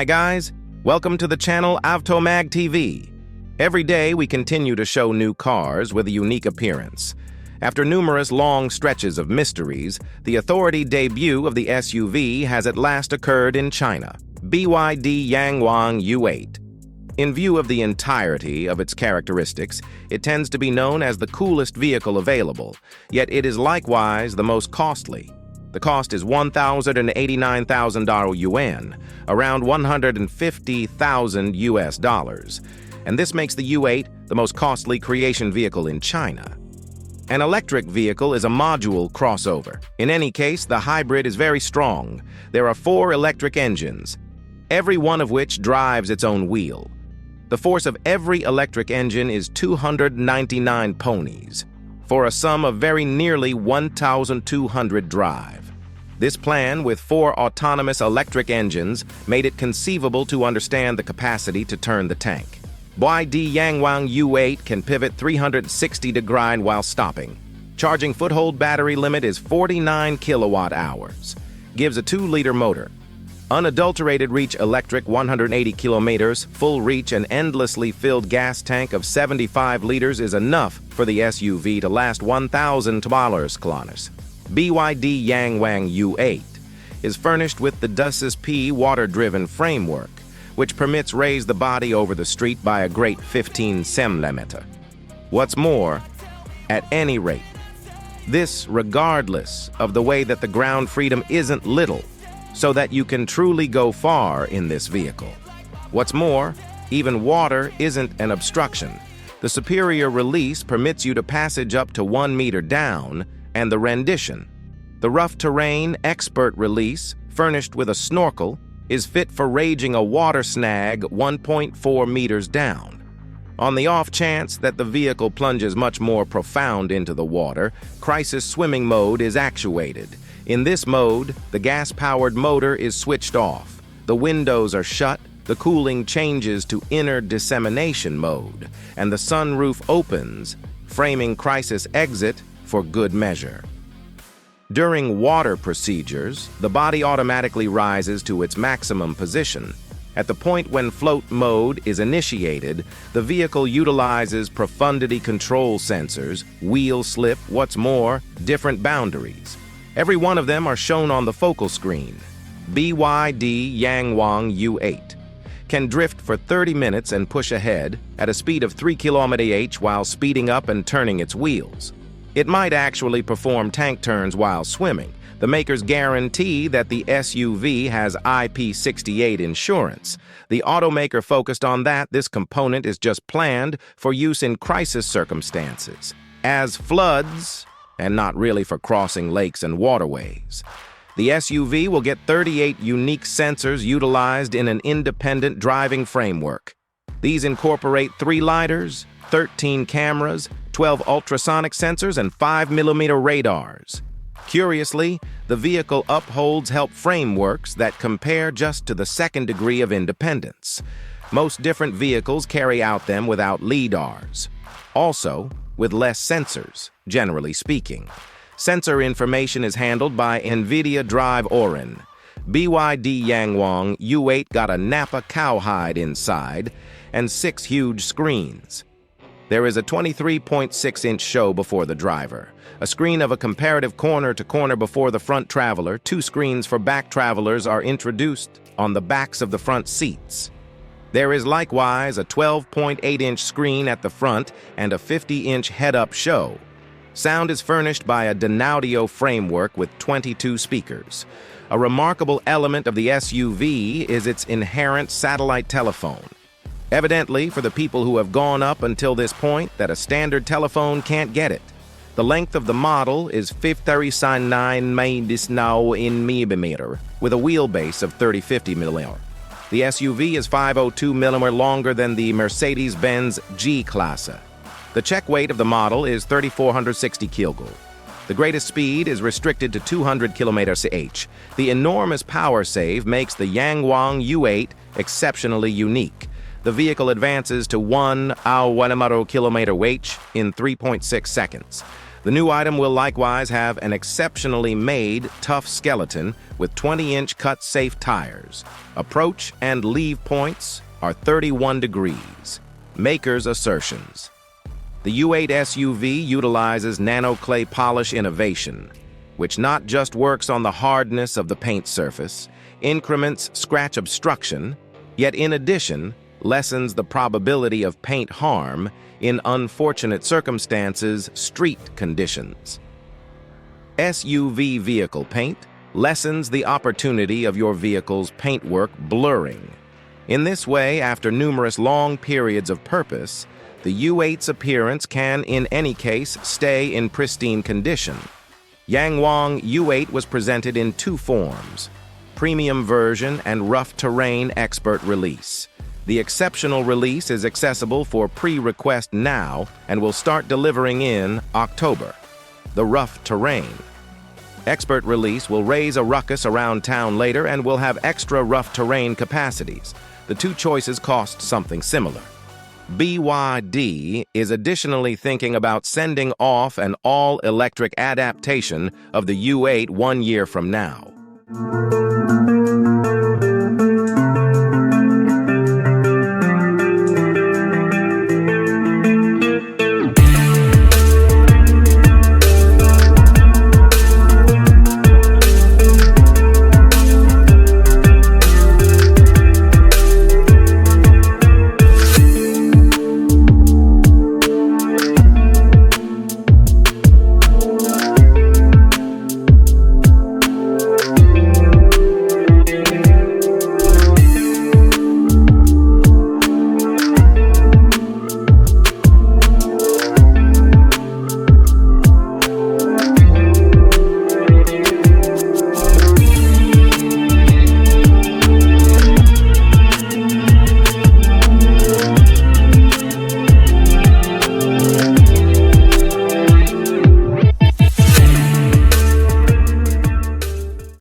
Hi guys, welcome to the channel Avtomag TV. Every day we continue to show new cars with a unique appearance. After numerous long stretches of mysteries, the authority debut of the SUV has at last occurred in China, BYD Yangwang U8. In view of the entirety of its characteristics, it tends to be known as the coolest vehicle available, yet it is likewise the most costly. The cost is $1,089,000 yuan, around 150,000 US dollars, and this makes the U8 the most costly creation vehicle in China. An electric vehicle is a module crossover. In any case, the hybrid is very strong. There are 4 electric engines, every one of which drives its own wheel. The force of every electric engine is 299 ponies, for a sum of very nearly 1,200 drive. This plan, with 4 autonomous electric engines, made it conceivable to understand the capacity to turn the tank. BYD Yangwang U8 can pivot 360 degrees while stopping. Charging foothold battery limit is 49 kilowatt hours. Gives a 2-liter motor. Unadulterated reach electric 180 kilometers, full reach and endlessly filled gas tank of 75 liters is enough for the SUV to last 1,000 kilometers. BYD Yangwang U8 is furnished with the DSSP water-driven framework, which permits raise the body over the street by a great 15 cm. What's more, at any rate, this regardless of the way that the ground freedom isn't little, so that you can truly go far in this vehicle. What's more, even water isn't an obstruction. The superior release permits you to passage up to 1 meter down, and the rendition, the rough terrain expert release, furnished with a snorkel, is fit for raging a water snag 1.4 meters down. On the off chance that the vehicle plunges much more profound into the water, crisis swimming mode is actuated. In this mode, the gas-powered motor is switched off, the windows are shut, the cooling changes to inner dissemination mode, and the sunroof opens, framing crisis exit for good measure. During water procedures, the body automatically rises to its maximum position. At the point when float mode is initiated, the vehicle utilizes profundity control sensors, wheel slip, what's more, different boundaries. Every one of them are shown on the focal screen. BYD Yangwang U8 can drift for 30 minutes and push ahead at a speed of 3 km/h while speeding up and turning its wheels. It might actually perform tank turns while swimming. The makers guarantee that the SUV has IP68 insurance. The automaker focused on that. This component is just planned for use in crisis circumstances, as floods, and not really for crossing lakes and waterways. The SUV will get 38 unique sensors utilized in an independent driving framework. These incorporate 3 lidars, 13 cameras, 12 ultrasonic sensors, and 5mm radars. Curiously, the vehicle upholds help frameworks that compare just to the 2nd degree of independence. Most different vehicles carry out them without lidars. Also, with less sensors, generally speaking. Sensor information is handled by NVIDIA Drive Orin. BYD Yangwang U8 got a Napa cowhide inside and 6 huge screens. There is a 23.6-inch show before the driver, a screen of a comparative corner-to-corner before the front traveler. 2 screens for back travelers are introduced on the backs of the front seats. There is likewise a 12.8-inch screen at the front and a 50-inch head-up show. Sound is furnished by a Denaudio framework with 22 speakers. A remarkable element of the SUV is its inherent satellite telephone. Evidently, for the people who have gone up until this point, that a standard telephone can't get it. The length of the model is 539 mm with a wheelbase of 3050 mm. The SUV is 502 mm longer than the Mercedes-Benz G-Klasse. The check weight of the model is 3,460 kg. The greatest speed is restricted to 200 km/h. The enormous power save makes the Yangwang U8 exceptionally unique. The vehicle advances to 1 km/h in 3.6 seconds. The new item will likewise have an exceptionally made, tough skeleton with 20-inch cut-safe tires. Approach and leave points are 31 degrees. Maker's assertions. The U8 SUV utilizes nano-clay polish innovation, which not just works on the hardness of the paint surface, increments scratch obstruction, yet in addition, lessens the probability of paint harm in unfortunate circumstances, street conditions. SUV vehicle paint lessens the opportunity of your vehicle's paintwork blurring. In this way, after numerous long periods of purpose, the U8's appearance can, in any case, stay in pristine condition. Yangwang U8 was presented in two forms: premium version and rough terrain expert release. The exceptional release is accessible for pre-request now and will start delivering in October. The rough terrain expert release will raise a ruckus around town later and will have extra rough terrain capacities. The two choices cost something similar. BYD is additionally thinking about sending off an all-electric adaptation of the U8 1 year from now.